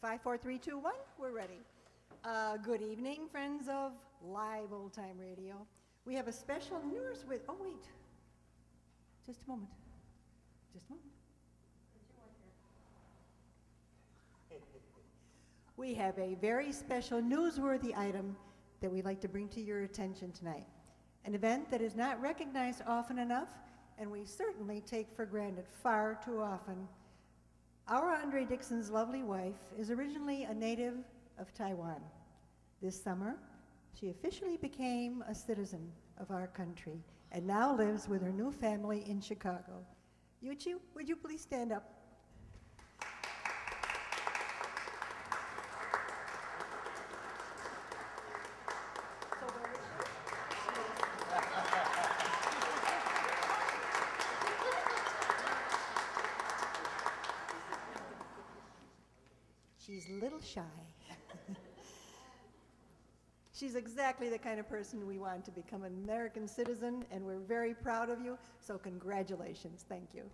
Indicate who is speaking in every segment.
Speaker 1: 5, 4, 3, 2, 1, we're ready. Good evening, friends of live old-time radio. We have a special news with, oh wait, just a moment, just a moment. We have a very special newsworthy item that we'd like to bring to your attention tonight. An event that is not recognized often enough, and we certainly take for granted far too often. Our Andre Dixon's lovely wife is originally a native of Taiwan. This summer, she officially became a citizen of our country and now lives with her new family in Chicago. Yuchi, would you please stand up? She's a little shy. She's exactly the kind of person we want to become an American citizen, and we're very proud of you, so congratulations, thank you.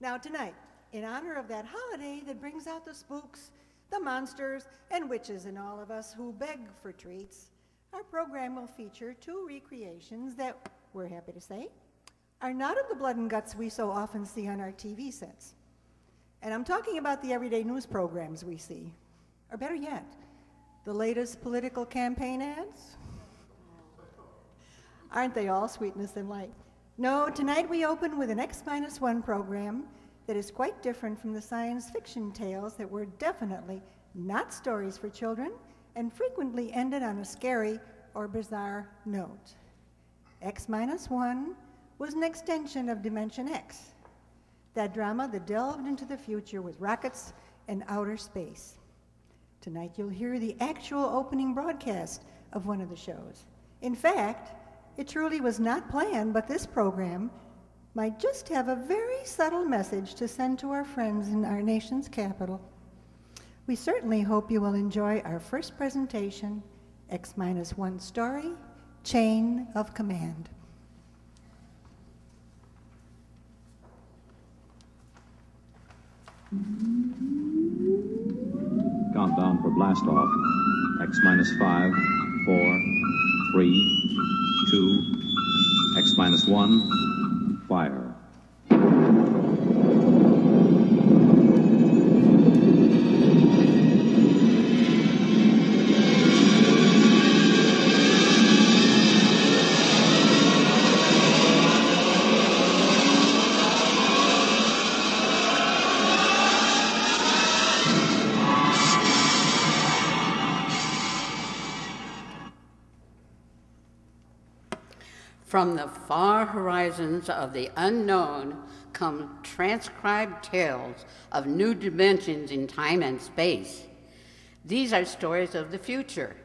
Speaker 1: Now tonight, in honor of that holiday that brings out the spooks, the monsters, and witches in all of us who beg for treats, our program will feature 2 recreations that, we're happy to say, are not of the blood and guts we so often see on our TV sets. And I'm talking about the everyday news programs we see, or better yet, the latest political campaign ads. Aren't they all sweetness and light? No, tonight we open with an X-1 program that is quite different from the science fiction tales that were definitely not stories for children and frequently ended on a scary or bizarre note. X-1 was an extension of Dimension X, that drama that delved into the future with rockets and outer space. Tonight you'll hear the actual opening broadcast of one of the shows. In fact, it truly was not planned, but this program might just have a very subtle message to send to our friends in our nation's capital. We certainly hope you will enjoy our first presentation, X-1 story, Chain of Command.
Speaker 2: Countdown for blast off. X-5, 4, 3, 2, X-1, fire.
Speaker 3: From the far horizons of the unknown come transcribed tales of new dimensions in time and space. These are stories of the future,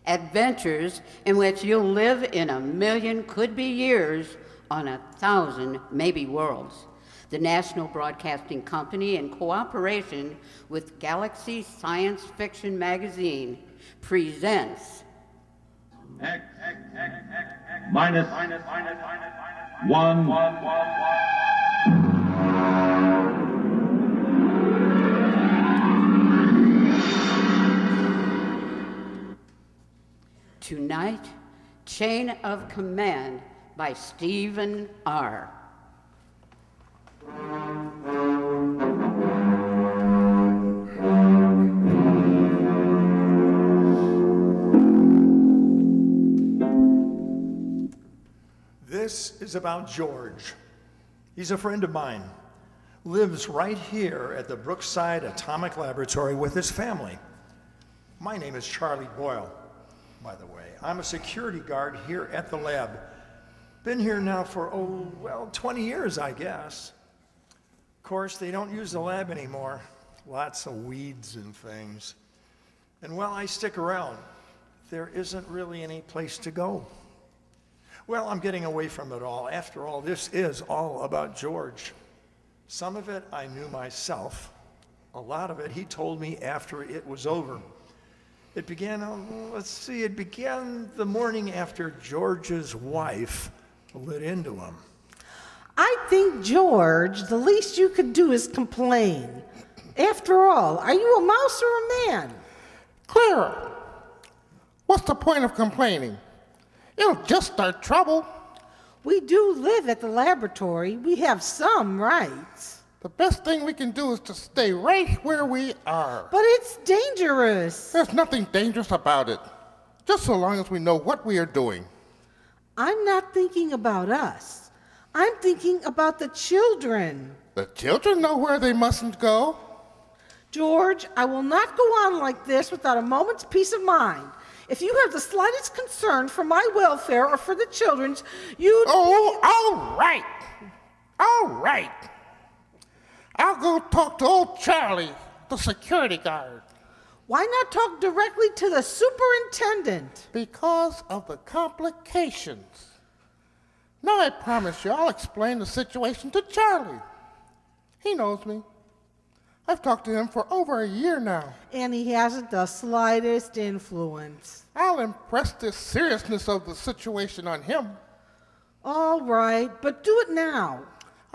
Speaker 3: adventures in which you'll live in 1,000,000 could-be years on 1,000 maybe worlds. The National Broadcasting Company, in cooperation with Galaxy Science Fiction Magazine, presents
Speaker 4: X-1.
Speaker 3: Tonight, Chain of Command by Stephen R.
Speaker 5: This is about George. He's a friend of mine. Lives right here at the Brookside Atomic Laboratory with his family. My name is Charlie Boyle, by the way. I'm a security guard here at the lab. Been here now for, 20 years, I guess. Of course, they don't use the lab anymore. Lots of weeds and things. And while I stick around, there isn't really any place to go. Well, I'm getting away from it all. After all, this is all about George. Some of it I knew myself. A lot of it he told me after it was over. It began, it began the morning after George's wife lit into him.
Speaker 6: I think, George, the least you could do is complain.
Speaker 4: After all, are you a mouse or a man?
Speaker 6: Clara, what's the point of complaining? It'll just start trouble.
Speaker 4: We do live at the laboratory. We have some rights.
Speaker 6: The best thing we can do is to stay right where we are.
Speaker 4: But it's dangerous.
Speaker 6: There's nothing dangerous about it, just so long as we know what we are doing.
Speaker 4: I'm not thinking about us. I'm thinking about the children.
Speaker 6: The children know where they mustn't go.
Speaker 4: George, I will not go on like this without a moment's peace of mind. If you have the slightest concern for my welfare or for the children's, you'd...
Speaker 6: Oh, all right. All right. I'll go talk to old Charlie, the security guard.
Speaker 4: Why not talk directly to the superintendent?
Speaker 6: Because of the complications. Now I promise you I'll explain the situation to Charlie. He knows me. I've talked to him for over a year now.
Speaker 4: And he hasn't the slightest influence.
Speaker 6: I'll impress the seriousness of the situation on him.
Speaker 4: All right, but do it now.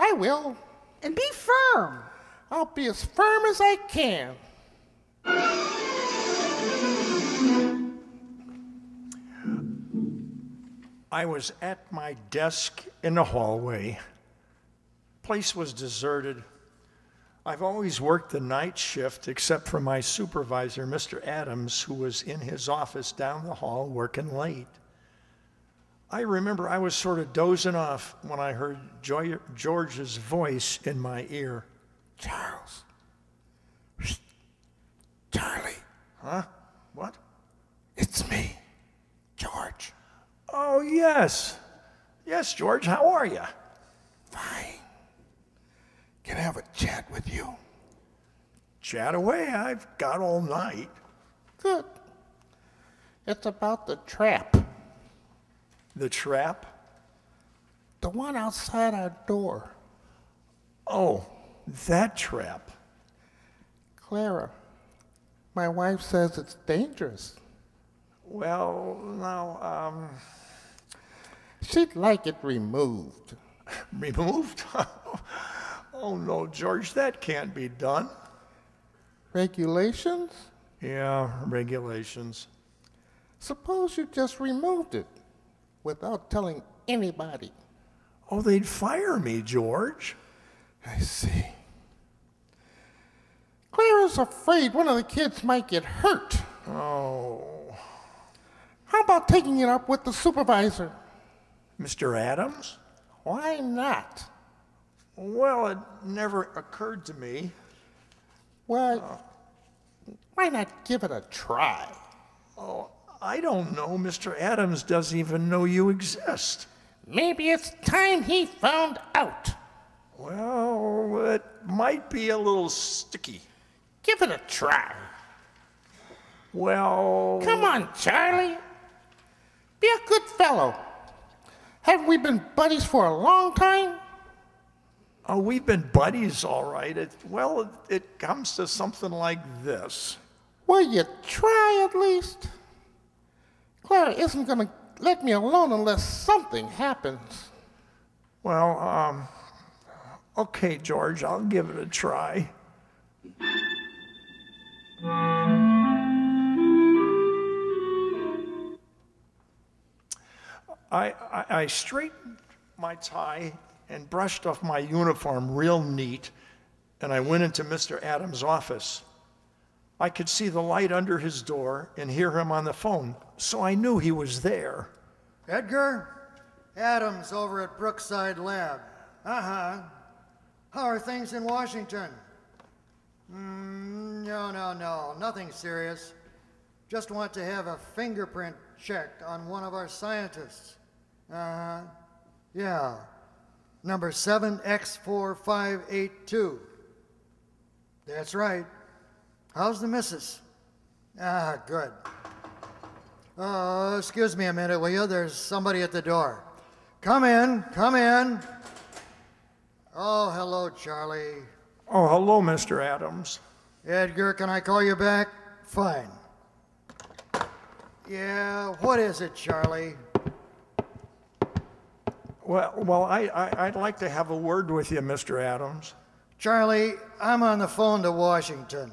Speaker 6: I will.
Speaker 4: And be firm.
Speaker 6: I'll be as firm as I can.
Speaker 5: I was at my desk in the hallway. Place was deserted. I've always worked the night shift except for my supervisor, Mr. Adams, who was in his office down the hall working late. I remember I was sort of dozing off when I heard George's voice in my ear.
Speaker 6: Charles. Charlie.
Speaker 5: Huh? What?
Speaker 6: It's me, George.
Speaker 5: Oh, yes. Yes, George, how are you?
Speaker 6: Fine. Can I have a chat with you?
Speaker 5: Chat away. I've got all night.
Speaker 6: Good. It's about the trap.
Speaker 5: The trap?
Speaker 6: The one outside our door.
Speaker 5: Oh, that trap.
Speaker 6: Clara, my wife says it's dangerous.
Speaker 5: Well, now,
Speaker 6: She'd like it removed.
Speaker 5: removed? Oh, no, George, that can't be done.
Speaker 6: Regulations?
Speaker 5: Yeah, regulations.
Speaker 6: Suppose you just removed it without telling anybody.
Speaker 5: Oh, they'd fire me, George.
Speaker 6: I see. Clara's afraid one of the kids might get hurt.
Speaker 5: Oh.
Speaker 6: How about taking it up with the supervisor?
Speaker 5: Mr. Adams?
Speaker 6: Why not?
Speaker 5: Well, it never occurred to me.
Speaker 6: Well, why not give it a try?
Speaker 5: Oh, I don't know. Mr. Adams doesn't even know you exist.
Speaker 6: Maybe it's time he found out.
Speaker 5: Well, it might be a little sticky.
Speaker 6: Give it a try.
Speaker 5: Well...
Speaker 6: Come on, Charlie. Be a good fellow. Haven't we been buddies for a long time?
Speaker 5: Oh, we've been buddies, all right. It comes to something like this.
Speaker 6: Will you try at least? Clara isn't going to let me alone unless something happens.
Speaker 5: Well, okay, George, I'll give it a try. I straightened my tie and brushed off my uniform real neat, and I went into Mr. Adams' office. I could see the light under his door and hear him on the phone, so I knew he was there.
Speaker 7: Edgar? Adams over at Brookside Lab. Uh-huh. How are things in Washington? No, nothing serious. Just want to have a fingerprint checked on one of our scientists. Uh-huh. Yeah. Number 7X4582. That's right. How's the missus? Ah, good. Excuse me a minute, will you? There's somebody at the door. Come in, come in. Oh, hello, Charlie.
Speaker 5: Oh, hello, Mr. Adams.
Speaker 7: Edgar, can I call you back? Fine. Yeah, what is it, Charlie?
Speaker 5: Well, I'd like to have a word with you, Mr. Adams.
Speaker 7: Charlie, I'm on the phone to Washington.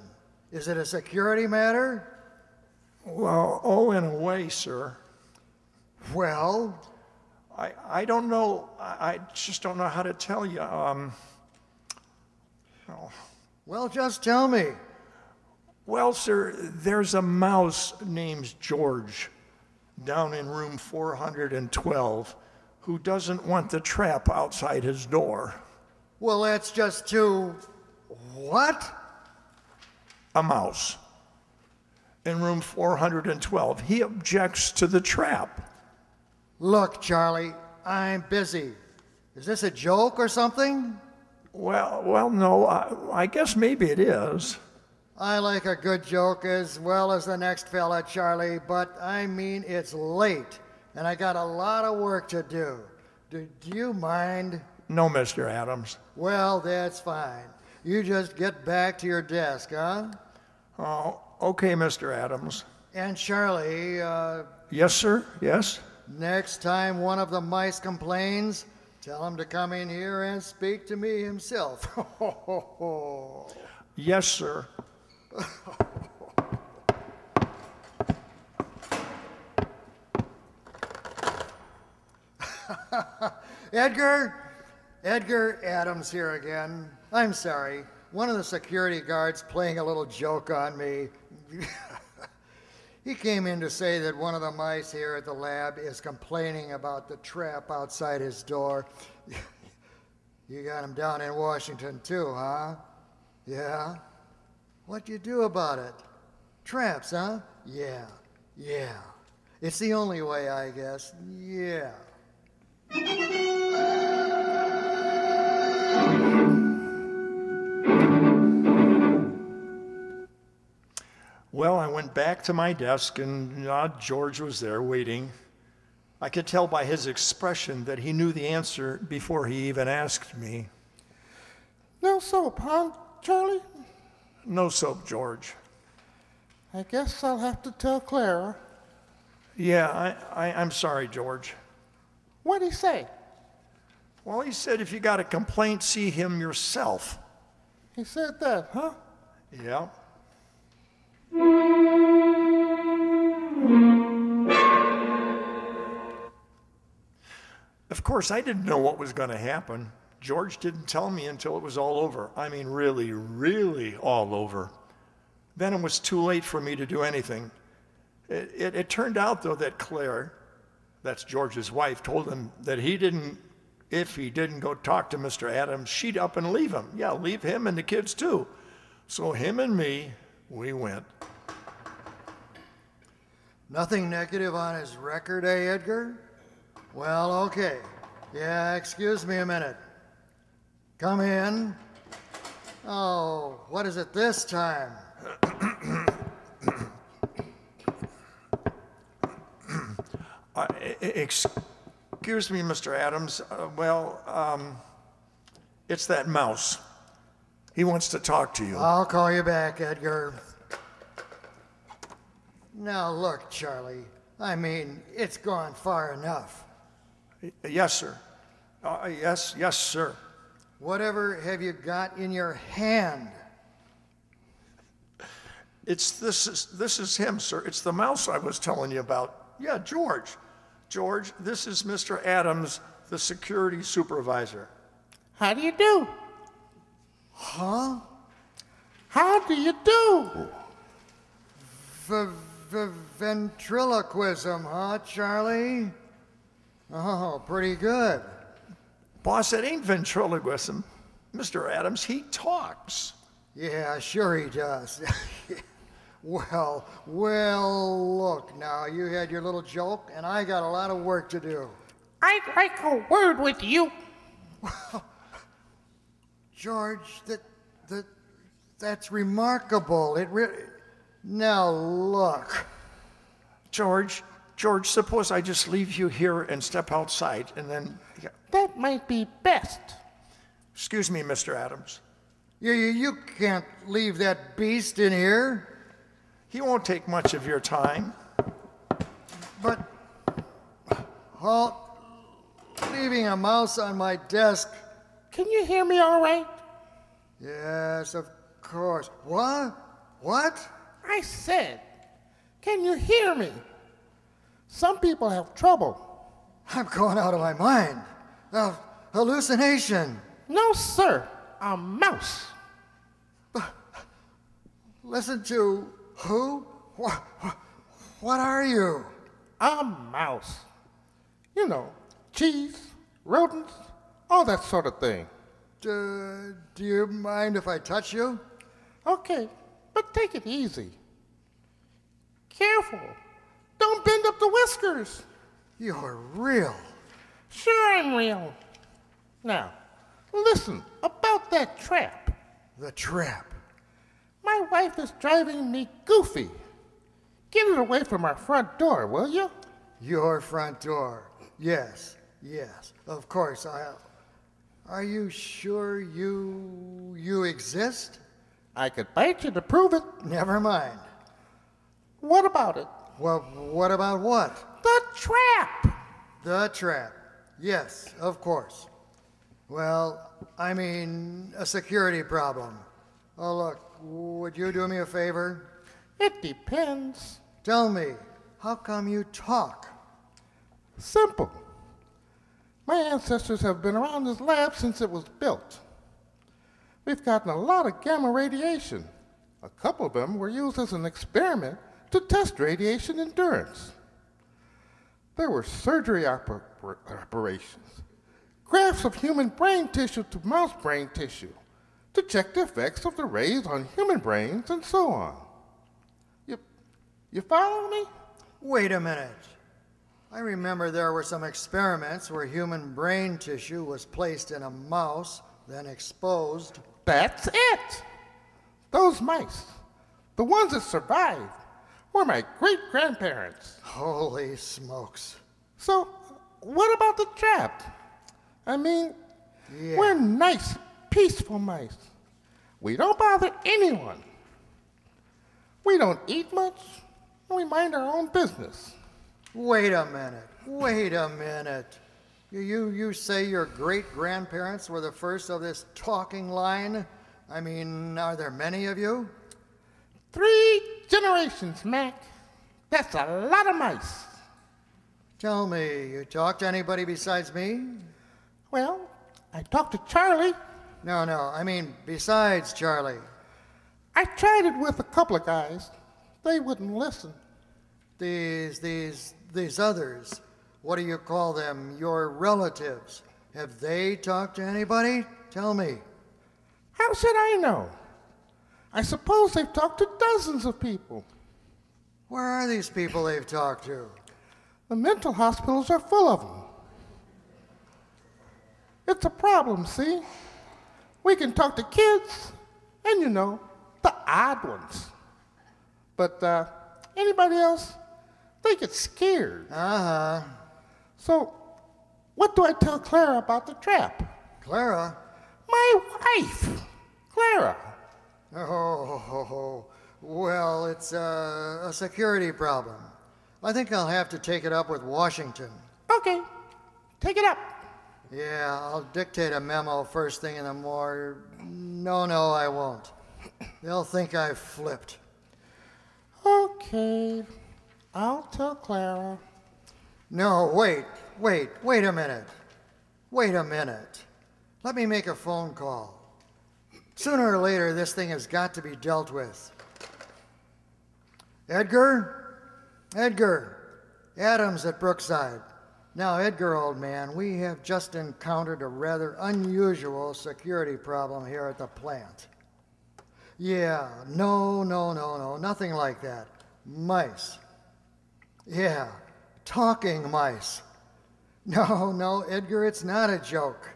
Speaker 7: Is it a security matter?
Speaker 5: Well, oh, in a way, sir.
Speaker 7: Well,
Speaker 5: I don't know. I just don't know how to tell you.
Speaker 7: well, just tell me.
Speaker 5: Well, sir, there's a mouse named George down in room 412 who doesn't want the trap outside his door.
Speaker 7: Well, that's just too... What?
Speaker 5: A mouse in room 412. He objects to the trap.
Speaker 7: Look, Charlie, I'm busy. Is this a joke or something?
Speaker 5: Well, no, I guess maybe it is.
Speaker 7: I like a good joke as well as the next fella, Charlie, but I mean it's late, and I got a lot of work to do. Do you mind?
Speaker 5: No, Mr. Adams.
Speaker 7: Well, that's fine. You just get back to your desk, huh?
Speaker 5: Oh, okay, Mr. Adams.
Speaker 7: And Charlie,
Speaker 5: Yes, sir, yes?
Speaker 7: next time one of the mice complains, tell him to come in here and speak to me himself.
Speaker 5: Yes, sir.
Speaker 7: Edgar Adams here again. I'm sorry. One of the security guards playing a little joke on me. He came in to say that one of the mice here at the lab is complaining about the trap outside his door. You got him down in Washington too, huh? Yeah? What'd you do about it? Traps, huh? Yeah. It's the only way, I guess. Yeah.
Speaker 5: Well, I went back to my desk, and George was there waiting. I could tell by his expression that he knew the answer before he even asked me.
Speaker 6: No soap, huh, Charlie?
Speaker 5: No soap, George.
Speaker 6: I guess I'll have to tell Clara.
Speaker 5: Yeah, I'm sorry, George.
Speaker 6: What'd he say?
Speaker 5: Well, he said if you got a complaint, see him yourself.
Speaker 6: He said that, huh?
Speaker 5: Yeah. Of course, I didn't know what was going to happen. George didn't tell me until it was all over. I mean, really, really all over. Then it was too late for me to do anything. It turned out, though, that Claire, that's George's wife, told him that if he didn't go talk to Mr. Adams, she'd up and leave him. Yeah, leave him and the kids, too. So him and me, we went.
Speaker 7: Nothing negative on his record, eh, Edgar? Well, okay. Yeah, excuse me a minute. Come in. Oh, what is it this time?
Speaker 5: Excuse me, Mr. Adams. It's that mouse. He wants to talk to you.
Speaker 7: I'll call you back, Edgar. Now, look, Charlie. I mean, it's gone far enough.
Speaker 5: Yes, sir. Yes, sir.
Speaker 7: Whatever have you got in your hand?
Speaker 5: This is him, sir. It's the mouse I was telling you about. Yeah, George. George, this is Mr. Adams, the security supervisor.
Speaker 6: How do you do?
Speaker 7: Huh?
Speaker 6: How do you do?
Speaker 7: Ventriloquism, huh, Charlie? Oh, pretty good.
Speaker 5: Boss, it ain't ventriloquism. Mr. Adams, he talks.
Speaker 7: Yeah, sure he does. Well, look now, you had your little joke, and I got a lot of work to do.
Speaker 6: I'd like a word with you.
Speaker 7: George, that's remarkable. It really... Now, look.
Speaker 5: George, suppose I just leave you here and step outside, and then...
Speaker 6: That might be best.
Speaker 5: Excuse me, Mr. Adams.
Speaker 7: You can't leave that beast in here.
Speaker 5: He won't take much of your time.
Speaker 7: But, leaving a mouse on my desk.
Speaker 6: Can you hear me all right?
Speaker 7: Yes, of course. What? What?
Speaker 6: I said, can you hear me? Some people have trouble.
Speaker 7: I'm going out of my mind. Hallucination.
Speaker 6: No, sir. A mouse.
Speaker 7: Listen to who? What are you?
Speaker 6: A mouse. You know, cheese, rodents, all that sort of thing.
Speaker 7: Do you mind if I touch you?
Speaker 6: Okay, but take it easy. Careful. Don't bend up the whiskers.
Speaker 7: You're real.
Speaker 6: Sure, I'm real. Now, listen about that trap.
Speaker 7: The trap.
Speaker 6: My wife is driving me goofy. Get it away from our front door, will you?
Speaker 7: Your front door. Yes, yes. Of course, Are you sure you exist?
Speaker 6: I could bite you to prove it.
Speaker 7: Never mind.
Speaker 6: What about it?
Speaker 7: Well, what about what?
Speaker 6: The trap.
Speaker 7: The trap. Yes, of course. Well, I mean, a security problem. Oh, look, would you do me a favor?
Speaker 6: It depends.
Speaker 7: Tell me, how come you talk?
Speaker 6: Simple. My ancestors have been around this lab since it was built. We've gotten a lot of gamma radiation. A couple of them were used as an experiment to test radiation endurance. There were surgery operations, grafts of human brain tissue to mouse brain tissue to check the effects of the rays on human brains and so on. You follow me?
Speaker 7: Wait a minute. I remember there were some experiments where human brain tissue was placed in a mouse, then exposed.
Speaker 6: That's it. Those mice, the ones that survived, were my great-grandparents.
Speaker 7: Holy smokes.
Speaker 6: So, what about the trap? I mean,
Speaker 7: Yeah.
Speaker 6: we're nice, peaceful mice. We don't bother anyone. We don't eat much, and we mind our own business.
Speaker 7: Wait a minute. Wait a minute. You say your great-grandparents were the first of this talking line? I mean, are there many of you?
Speaker 6: 3 generations, Mac. That's a lot of mice.
Speaker 7: Tell me, you talk to anybody besides me?
Speaker 6: Well, I talked to Charlie.
Speaker 7: No, I mean besides Charlie.
Speaker 6: I tried it with a couple of guys. They wouldn't listen.
Speaker 7: These others, what do you call them? Your relatives. Have they talked to anybody? Tell me.
Speaker 6: How should I know? I suppose they've talked to dozens of people.
Speaker 7: Where are these people they've talked to?
Speaker 6: The mental hospitals are full of them. It's a problem, see? We can talk to kids, and you know, the odd ones. But anybody else, they get scared.
Speaker 7: Uh-huh.
Speaker 6: So, what do I tell Clara about the trap?
Speaker 7: Clara?
Speaker 6: My wife, Clara.
Speaker 7: Oh, well, it's a security problem. I think I'll have to take it up with Washington.
Speaker 6: Okay, take it up.
Speaker 7: Yeah, I'll dictate a memo first thing in the morning. No, I won't. They'll think I've flipped.
Speaker 6: Okay, I'll tell Clara.
Speaker 7: No, wait a minute. Wait a minute. Let me make a phone call. Sooner or later, this thing has got to be dealt with. Edgar? Adams at Brookside. Now, Edgar, old man, we have just encountered a rather unusual security problem here at the plant. Yeah, no, nothing like that. Mice. Yeah, talking mice. No, Edgar, it's not a joke.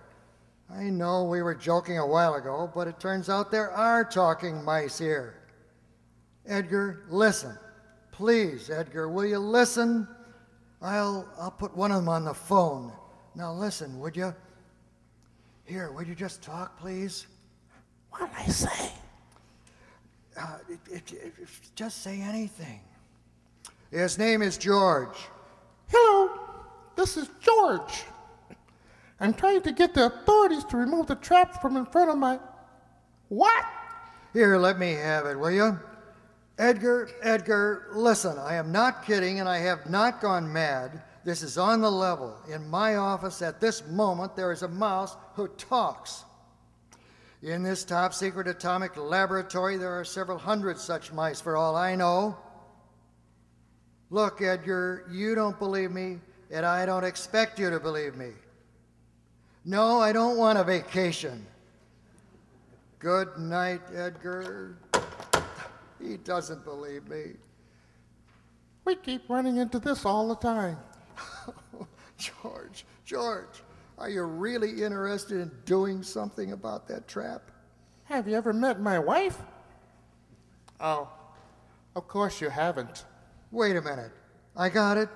Speaker 7: I know we were joking a while ago, but it turns out there are talking mice here. Edgar, listen. Please, Edgar, will you listen? I'll put one of them on the phone. Now listen, would you? Here, would you just talk, please?
Speaker 6: What'd I say?
Speaker 7: Just say anything. His name is George.
Speaker 6: Hello, this is George. I'm trying to get the authorities to remove the trap from in front of my What?
Speaker 7: Here, let me have it, will you? Edgar, listen, I am not kidding and I have not gone mad. This is on the level. In my office at this moment, there is a mouse who talks. In this top secret atomic laboratory, there are several hundred such mice for all I know. Look, Edgar, you don't believe me, and I don't expect you to believe me. No, I don't want a vacation. Good night, Edgar. He doesn't believe me.
Speaker 6: We keep running into this all the time.
Speaker 7: George, are you really interested in doing something about that trap?
Speaker 6: Have you ever met my wife? Oh, of course you haven't.
Speaker 7: Wait a minute. I got it.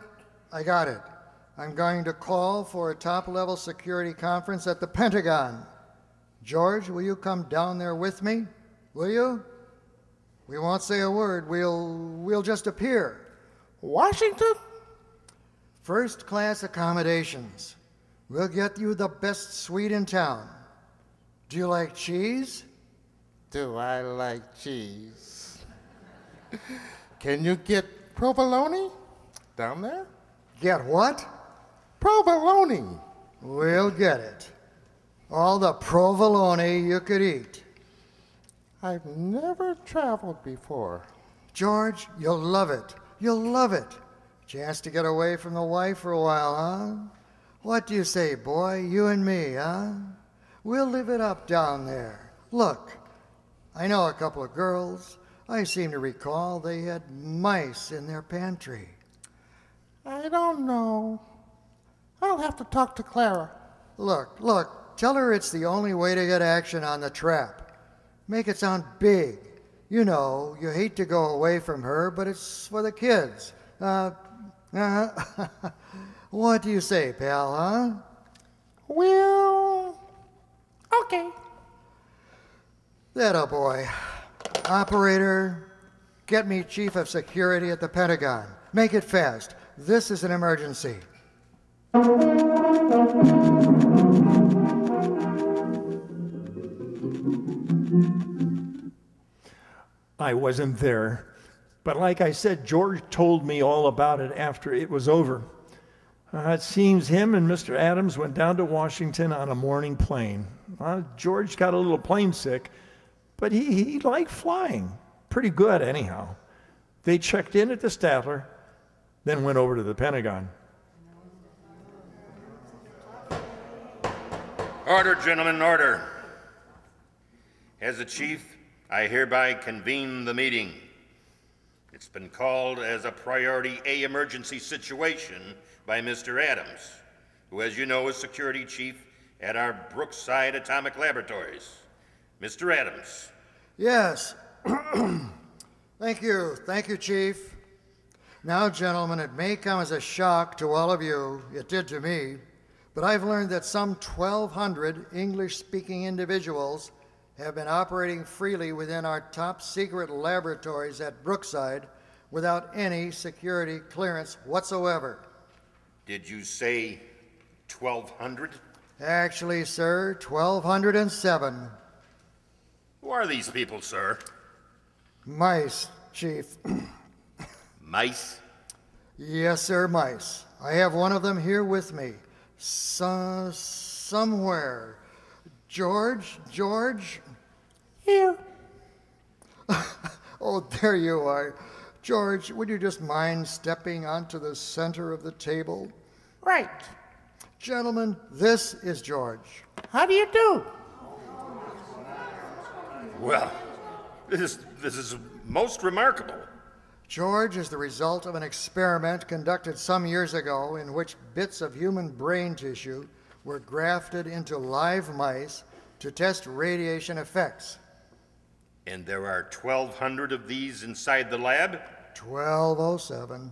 Speaker 7: I'm going to call for a top-level security conference at the Pentagon. George, will you come down there with me? Will you? We won't say a word. We'll just appear.
Speaker 6: Washington?
Speaker 7: First-class accommodations. We'll get you the best suite in town. Do you like cheese?
Speaker 6: Do I like cheese? Can you get provolone down there?
Speaker 7: Get what?
Speaker 6: Provolone.
Speaker 7: We'll get it. All the provolone you could eat.
Speaker 6: I've never traveled before.
Speaker 7: George, you'll love it. You'll love it. Chance to get away from the wife for a while, huh? What do you say, boy? You and me, huh? We'll live it up down there. Look, I know a couple of girls. I seem to recall they had mice in their pantry.
Speaker 6: I don't know. I'll have to talk to Clara.
Speaker 7: Look, tell her it's the only way to get action on the trap. Make it sound big. You know, you hate to go away from her, but it's for the kids. What do you say, pal, huh?
Speaker 6: Well, okay.
Speaker 7: That boy. Operator, get me Chief of Security at the Pentagon. Make it fast. This is an emergency.
Speaker 5: I wasn't there, but like I said, George told me all about it after it was over. It seems him and Mr. Adams went down to Washington on a morning plane. George got a little plane sick, but he liked flying. Pretty good, anyhow. They checked in at the Statler, then went over to the Pentagon.
Speaker 8: Order, gentlemen, order. As the chief, I hereby convene the meeting. It's been called as a Priority A emergency situation by Mr. Adams, who, as you know, is security chief at our Riverside Atomic Laboratories. Mr. Adams.
Speaker 7: Yes. Thank you, Chief. Now, gentlemen, it may come as a shock to all of you, it did to me, but I've learned that some 1,200 English-speaking individuals have been operating freely within our top secret laboratories at Riverside without any security clearance whatsoever.
Speaker 8: Did you say 1,200?
Speaker 7: Actually, sir, 1,207.
Speaker 8: Who are these people, sir?
Speaker 7: Mice, Chief.
Speaker 8: Mice?
Speaker 7: Yes, sir, mice. I have one of them here with me. Somewhere. George?
Speaker 6: Here.
Speaker 7: Oh, there you are. George, would you just mind stepping onto the center of the table?
Speaker 6: Right.
Speaker 7: Gentlemen, this is George.
Speaker 6: How do you do?
Speaker 8: Well, this is most remarkable.
Speaker 7: George is the result of an experiment conducted some years ago in which bits of human brain tissue were grafted into live mice to test radiation effects.
Speaker 8: And there are 1,200 of these inside the lab?
Speaker 7: 1207.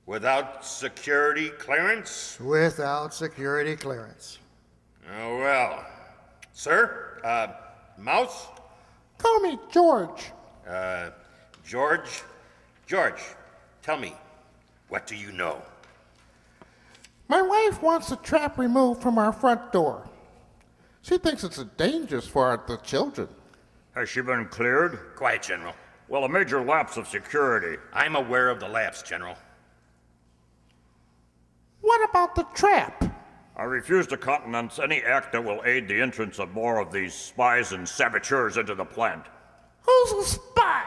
Speaker 8: Without security clearance?
Speaker 7: Without security clearance.
Speaker 8: Oh, well. Sir? Mouse?
Speaker 6: Call me George.
Speaker 8: George, tell me, what do you know?
Speaker 6: My wife wants the trap removed from our front door. She thinks it's dangerous for the children.
Speaker 9: Has she been cleared?
Speaker 8: Quiet, General.
Speaker 9: Well, a major lapse of security.
Speaker 8: I'm aware of the lapse, General.
Speaker 6: What about the trap?
Speaker 9: I refuse to countenance any act that will aid the entrance of more of these spies and saboteurs into the plant.
Speaker 6: Who's a spy?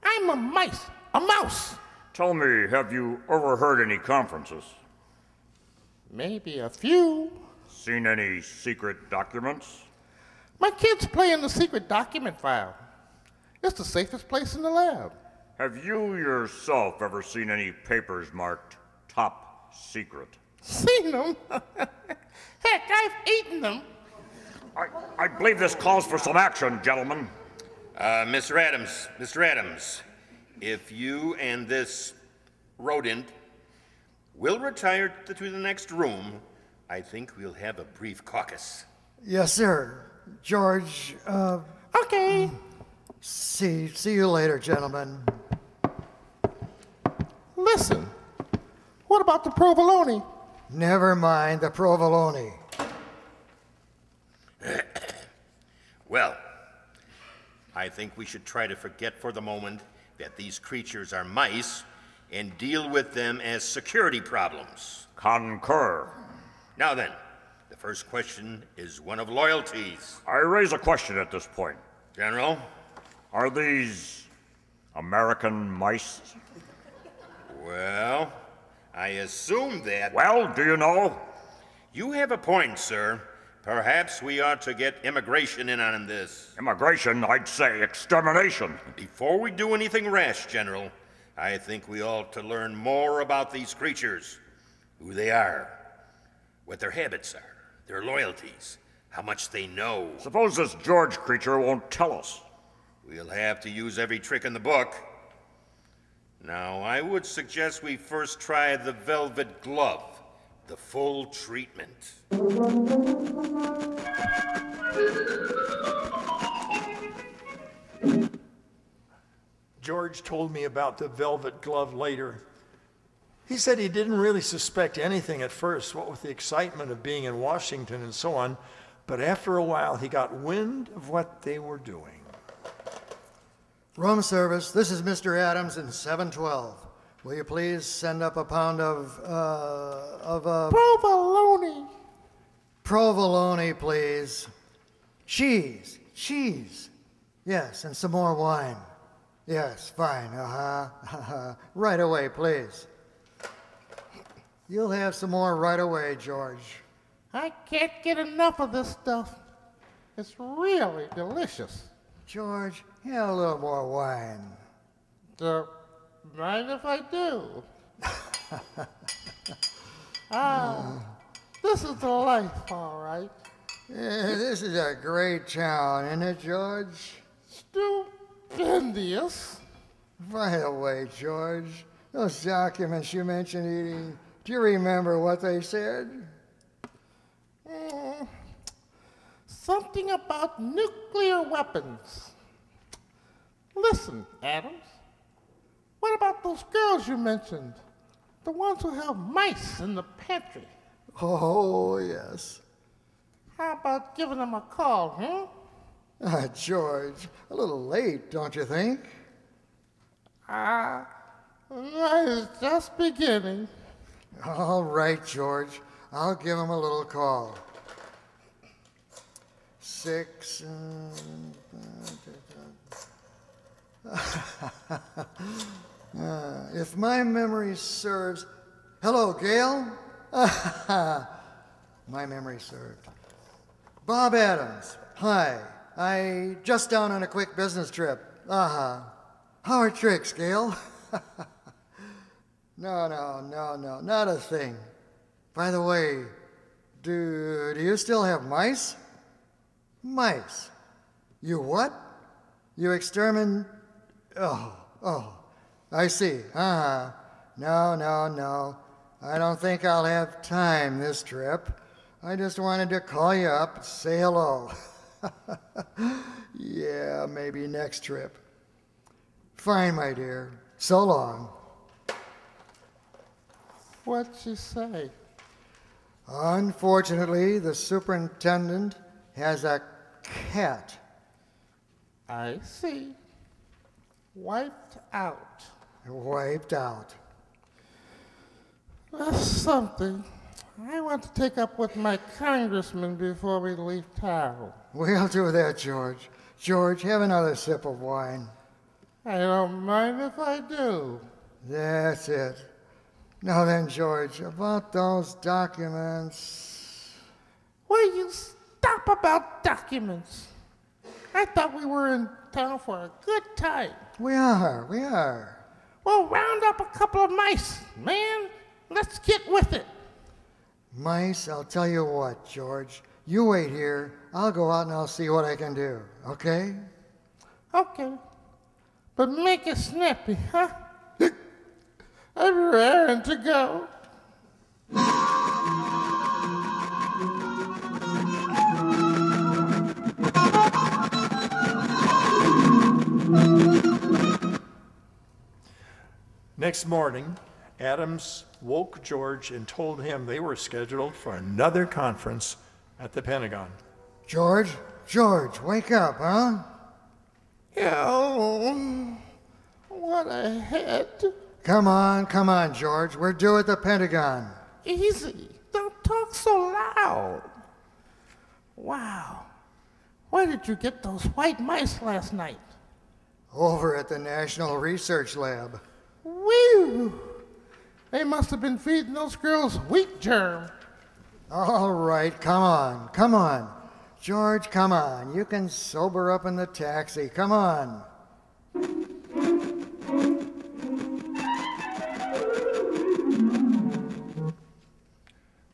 Speaker 6: I'm a mouse.
Speaker 9: Tell me, have you overheard any conferences?
Speaker 6: Maybe a few.
Speaker 9: Seen any secret documents?
Speaker 6: My kids play in the secret document file. It's the safest place in the lab.
Speaker 9: Have you yourself ever seen any papers marked top secret?
Speaker 6: Seen them? Heck, I've eaten them.
Speaker 9: I believe this calls for some action, gentlemen.
Speaker 8: Mr. Adams, if you and this rodent will retire to the next room, I think we'll have a brief caucus.
Speaker 7: Yes, sir. George,
Speaker 6: Okay.
Speaker 7: see you later, gentlemen.
Speaker 6: Listen, what about the provolone?
Speaker 7: Never mind the provolone.
Speaker 8: Well, I think we should try to forget for the moment that these creatures are mice and deal with them as security problems.
Speaker 9: Concur.
Speaker 8: Now then, the first question is one of loyalties.
Speaker 9: I raise a question at this point.
Speaker 8: General?
Speaker 9: Are these American mice?
Speaker 8: Well, I assume that...
Speaker 9: Well, do you know?
Speaker 8: You have a point, sir. Perhaps we ought to get immigration in on this.
Speaker 9: Immigration, I'd say extermination.
Speaker 8: Before we do anything rash, General, I think we ought to learn more about these creatures. Who they are, what their habits are, their loyalties, how much they know.
Speaker 9: Suppose this George creature won't tell us.
Speaker 8: We'll have to use every trick in the book. Now, I would suggest we first try the velvet glove, the full treatment.
Speaker 5: George told me about the velvet glove later. He said he didn't really suspect anything at first, what with the excitement of being in Washington and so on, but after a while he got wind of what they were doing.
Speaker 7: Room service, this is Mr. Adams in 712. Will you please send up a pound of
Speaker 6: Provolone.
Speaker 7: provolone, please. Cheese. Yes, and some more wine. Yes, fine, right away, please. You'll have some more right away, George.
Speaker 6: I can't get enough of this stuff. It's really delicious.
Speaker 7: George, have a little more wine.
Speaker 6: Mind if I do? This is the life, all right.
Speaker 7: Yeah, this is a great town, isn't it, George?
Speaker 6: Stupendous.
Speaker 7: By the way, George, those documents you mentioned eating, do you remember what they said?
Speaker 6: Something about nuclear weapons. Listen, Adams, what about those girls you mentioned? The ones who have mice in the pantry.
Speaker 7: Oh, yes.
Speaker 6: How about giving them a call, huh?
Speaker 7: George, a little late, don't you think?
Speaker 6: That is just beginning.
Speaker 7: All right, George. I'll give him a little call. 6. If my memory serves. Hello, Gail? My memory served. Bob Adams. Hi. I just down on a quick business trip. How are tricks, Gail? No, not a thing. By the way, do you still have mice? Mice? You what? You extermin... Oh, I see. No. I don't think I'll have time this trip. I just wanted to call you up, say hello. Yeah, maybe next trip. Fine, my dear. So long.
Speaker 6: What'd she say?
Speaker 7: Unfortunately, the superintendent has a cat.
Speaker 6: I see. Wiped out.
Speaker 7: Wiped out.
Speaker 6: That's something. I want to take up with my congressman before we leave town.
Speaker 7: We'll do that, George. George, have another sip of wine.
Speaker 6: I don't mind if I do.
Speaker 7: That's it. Now then, George, about those documents.
Speaker 6: Will you stop about documents? I thought we were in town for a good time.
Speaker 7: We are.
Speaker 6: Well, round up a couple of mice, man. Let's get with it.
Speaker 7: Mice, I'll tell you what, George. You wait here. I'll go out and I'll see what I can do, okay?
Speaker 6: Okay. But make it snappy, huh? I'm raring to go.
Speaker 5: Next morning, Adams woke George and told him they were scheduled for another conference at the Pentagon.
Speaker 7: George, wake up, huh?
Speaker 6: Oh, what a head.
Speaker 7: Come on, George. We're due at the Pentagon.
Speaker 6: Easy. Don't talk so loud. Wow. Where did you get those white mice last night?
Speaker 7: Over at the National Research Lab.
Speaker 6: Whew. They must have been feeding those girls wheat germ.
Speaker 7: All right, come on. George, come on. You can sober up in the taxi. Come on.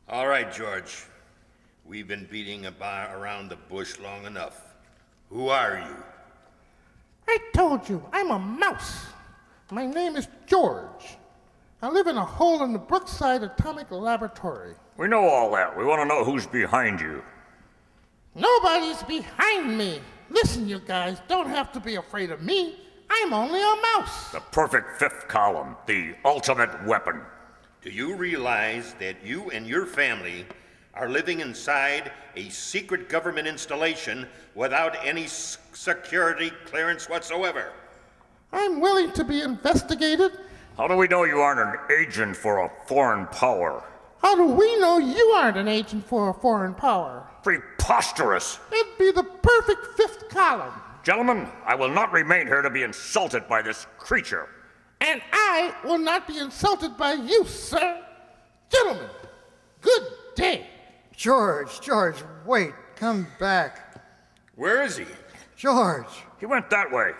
Speaker 8: All right, George. We've been beating around the bush long enough. Who are you?
Speaker 6: I told you, I'm a mouse. My name is George. I live in a hole in the Riverside Atomic Laboratory.
Speaker 9: We know all that. We want to know who's behind you.
Speaker 6: Nobody's behind me. Listen, you guys, don't have to be afraid of me. I'm only a mouse.
Speaker 9: The perfect fifth column, the ultimate weapon.
Speaker 8: Do you realize that you and your family are living inside a secret government installation without any security clearance whatsoever?
Speaker 6: I'm willing to be investigated.
Speaker 9: How do we know you aren't an agent for a foreign power?
Speaker 6: How do we know you aren't an agent for a foreign power?
Speaker 9: Preposterous!
Speaker 6: It'd be the perfect fifth column.
Speaker 9: Gentlemen, I will not remain here to be insulted by this creature.
Speaker 6: And I will not be insulted by you, sir. Gentlemen, good day.
Speaker 7: George, wait. Come back.
Speaker 8: Where is he?
Speaker 7: George.
Speaker 9: He went that way.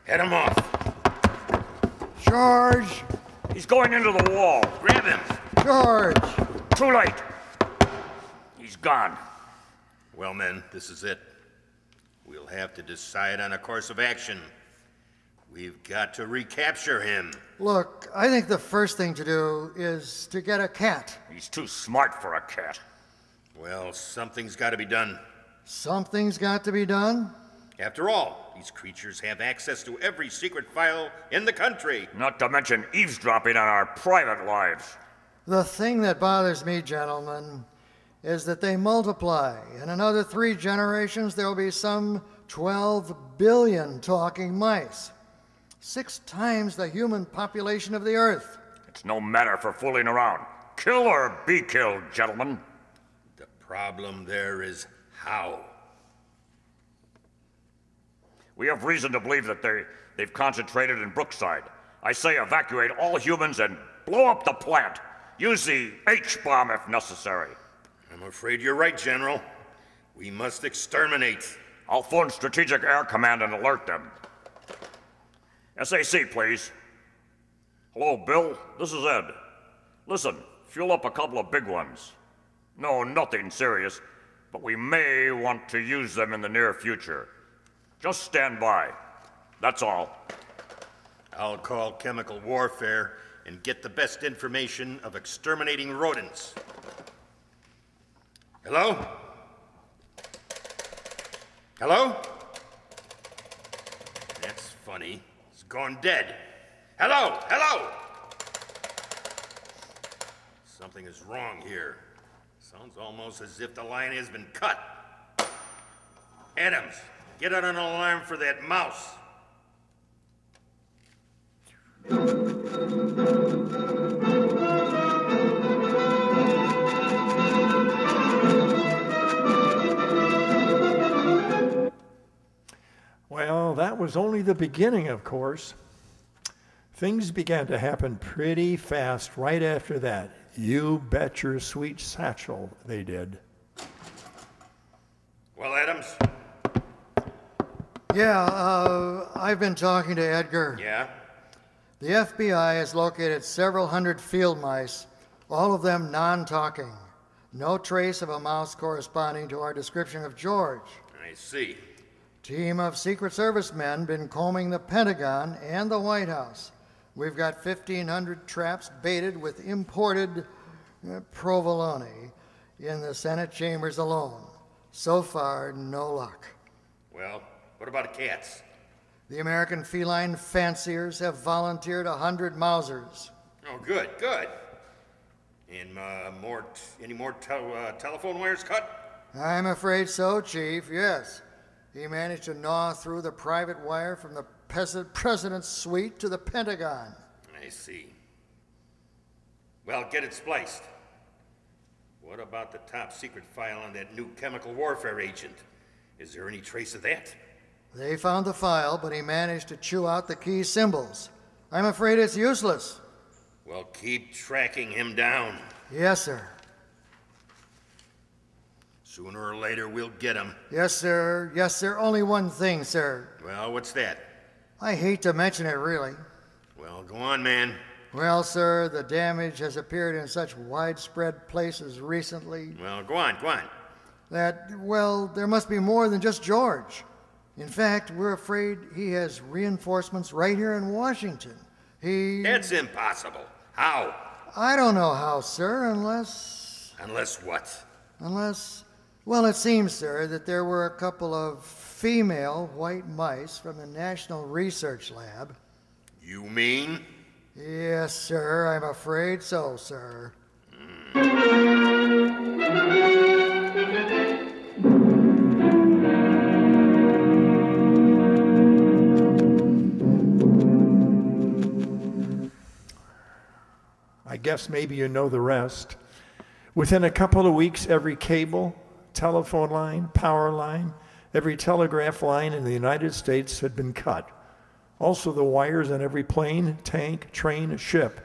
Speaker 8: Head him off.
Speaker 7: George.
Speaker 9: He's going into the wall.
Speaker 8: Grab him.
Speaker 7: George.
Speaker 9: Too late. He's gone.
Speaker 8: Well, men, this is it. We'll have to decide on a course of action. We've got to recapture him.
Speaker 7: Look, I think the first thing to do is to get a cat.
Speaker 9: He's too smart for a cat.
Speaker 8: Well, something's got to be done.
Speaker 7: Something's got to be done?
Speaker 8: After all, these creatures have access to every secret file in the country.
Speaker 9: Not to mention eavesdropping on our private lives.
Speaker 7: The thing that bothers me, gentlemen, is that they multiply. In another 3 generations, there'll be some 12 billion talking mice. 6 times the human population of the Earth.
Speaker 9: It's no matter for fooling around. Kill or be killed, gentlemen.
Speaker 8: The problem there is how.
Speaker 9: We have reason to believe that they've concentrated in Riverside. I say evacuate all humans and blow up the plant. Use the H-bomb if necessary.
Speaker 8: I'm afraid you're right, General. We must exterminate.
Speaker 9: I'll phone Strategic Air Command and alert them. SAC, please. Hello, Bill. This is Ed. Listen, fuel up a couple of big ones. No, nothing serious, but we may want to use them in the near future. Just stand by. That's all.
Speaker 8: I'll call chemical warfare and get the best information of exterminating rodents. Hello? Hello? That's funny. It's gone dead. Hello? Hello? Something is wrong here. Sounds almost as if the line has been cut. Adams, Get out an alarm for that mouse.
Speaker 5: Well, that was only the beginning, of course. Things began to happen pretty fast right after that. You bet your sweet satchel they did.
Speaker 8: Well, Adams?
Speaker 7: Yeah, I've been talking to Edgar.
Speaker 8: Yeah?
Speaker 7: The FBI has located several hundred field mice, all of them non-talking. No trace of a mouse corresponding to our description of George.
Speaker 8: I see.
Speaker 7: Team of Secret Service men been combing the Pentagon and the White House. We've got 1,500 traps baited with imported provolone in the Senate chambers alone. So far, no luck.
Speaker 8: Well, what about the cats?
Speaker 7: The American feline fanciers have volunteered 100 Mausers.
Speaker 8: Oh, good, good. And any more telephone wires cut?
Speaker 7: I'm afraid so, Chief, yes. He managed to gnaw through the private wire from the president's suite to the Pentagon.
Speaker 8: I see. Well, get it spliced. What about the top secret file on that new chemical warfare agent? Is there any trace of that?
Speaker 7: They found the file, but he managed to chew out the key symbols. I'm afraid it's useless.
Speaker 8: Well, keep tracking him down.
Speaker 7: Yes, sir.
Speaker 8: Sooner or later, we'll get him.
Speaker 7: Yes, sir. Yes, sir. Only one thing, sir.
Speaker 8: Well, what's that?
Speaker 7: I hate to mention it, really.
Speaker 8: Well, go on, man.
Speaker 7: Well, sir, the damage has appeared in such widespread places recently
Speaker 8: Well, go on, go on.
Speaker 7: that, well, there must be more than just George. In fact, we're afraid he has reinforcements right here in Washington.
Speaker 8: That's impossible. How?
Speaker 7: I don't know how, sir, unless...
Speaker 8: Unless what?
Speaker 7: Well, it seems, sir, that there were a couple of female white mice from the National Research Lab.
Speaker 8: You mean?
Speaker 7: Yes, sir, I'm afraid so, sir.
Speaker 5: I guess maybe you know the rest. Within a couple of weeks, every cable, telephone line, power line, every telegraph line in the United States had been cut. Also the wires on every plane, tank, train, ship.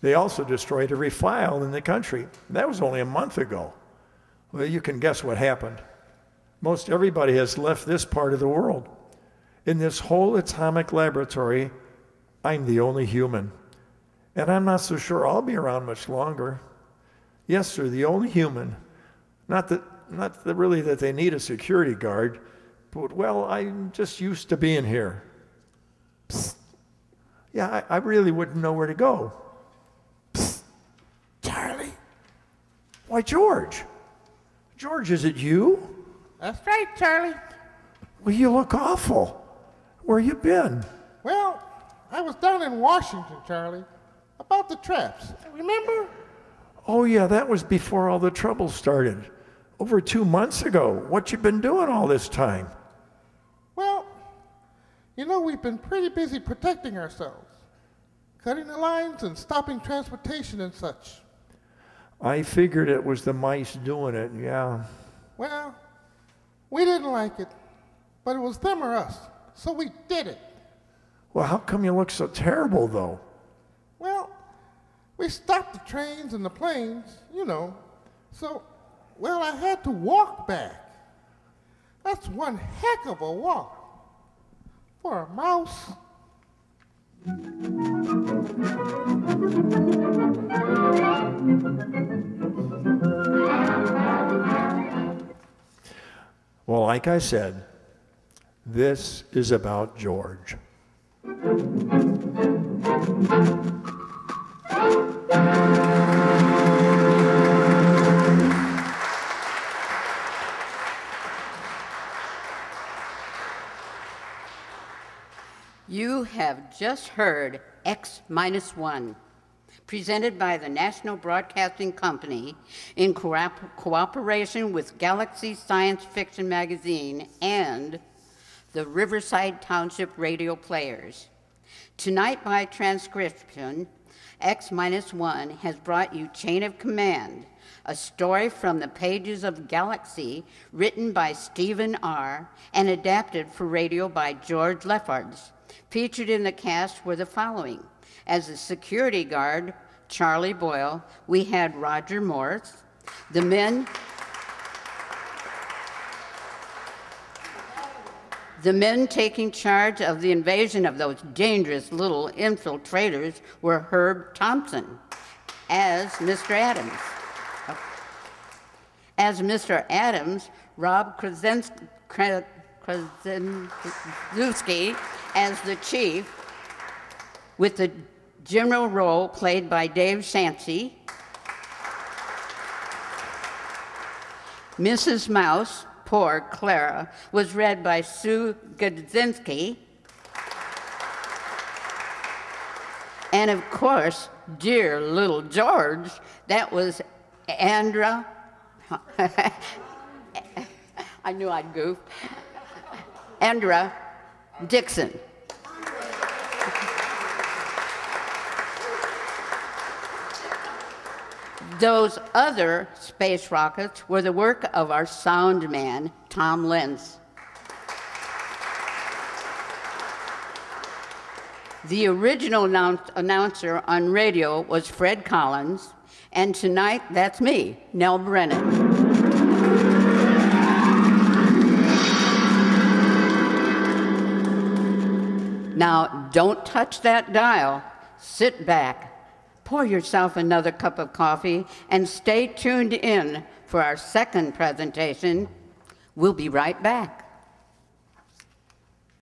Speaker 5: They also destroyed every file in the country. That was only a month ago. Well, you can guess what happened. Most everybody has left this part of the world. In this whole atomic laboratory, I'm the only human. And I'm not so sure I'll be around much longer. Yes, sir, the only human. Not that really that they need a security guard, but, well, I'm just used to being here. Psst. Yeah, I really wouldn't know where to go. Psst. Charlie? Why, George? George, is it you?
Speaker 6: That's right, Charlie.
Speaker 5: Well, you look awful. Where you been?
Speaker 6: Well, I was down in Washington, Charlie, about the traps. Remember?
Speaker 5: Oh, yeah, that was before all the trouble started. Over 2 months ago. What you been doing all this time?
Speaker 6: Well, you know, we've been pretty busy protecting ourselves, cutting the lines and stopping transportation and such.
Speaker 5: I figured it was the mice doing it, yeah.
Speaker 6: Well, we didn't like it, but it was them or us, so we did it.
Speaker 5: Well, how come you look so terrible, though?
Speaker 6: Well, we stopped the trains and the planes, you know, so, well, I had to walk back. That's one heck of a walk for a mouse.
Speaker 5: Well, like I said, this is about George.
Speaker 3: You have just heard X-1. presented by the National Broadcasting Company in cooperation with Galaxy Science Fiction Magazine and the Riverside Township Radio Players. Tonight, by transcription, X-1 has brought you Chain of Command, a story from the pages of Galaxy, written by Stephen R. and adapted for radio by George Leffards. Featured in the cast were the following. As a security guard, Charlie Boyle, we had Roger Morse. The men taking charge of the invasion of those dangerous little infiltrators were Herb Thompson as Mr. Adams. As Mr. Adams, Rob Krasinski as the chief, with the general role played by Dave Shancy. Mrs. Mouse, poor Clara, was read by Sue Gadzinski. And of course, dear little George, that was Andra. I knew I'd goof. Andra Dixon. Those other space rockets were the work of our sound man, Tom Lentz. The original announcer on radio was Fred Collins, and tonight that's me, Nell Brennan. Now, don't touch that dial. Sit back. Pour yourself another cup of coffee and stay tuned in for our second presentation. We'll be right back.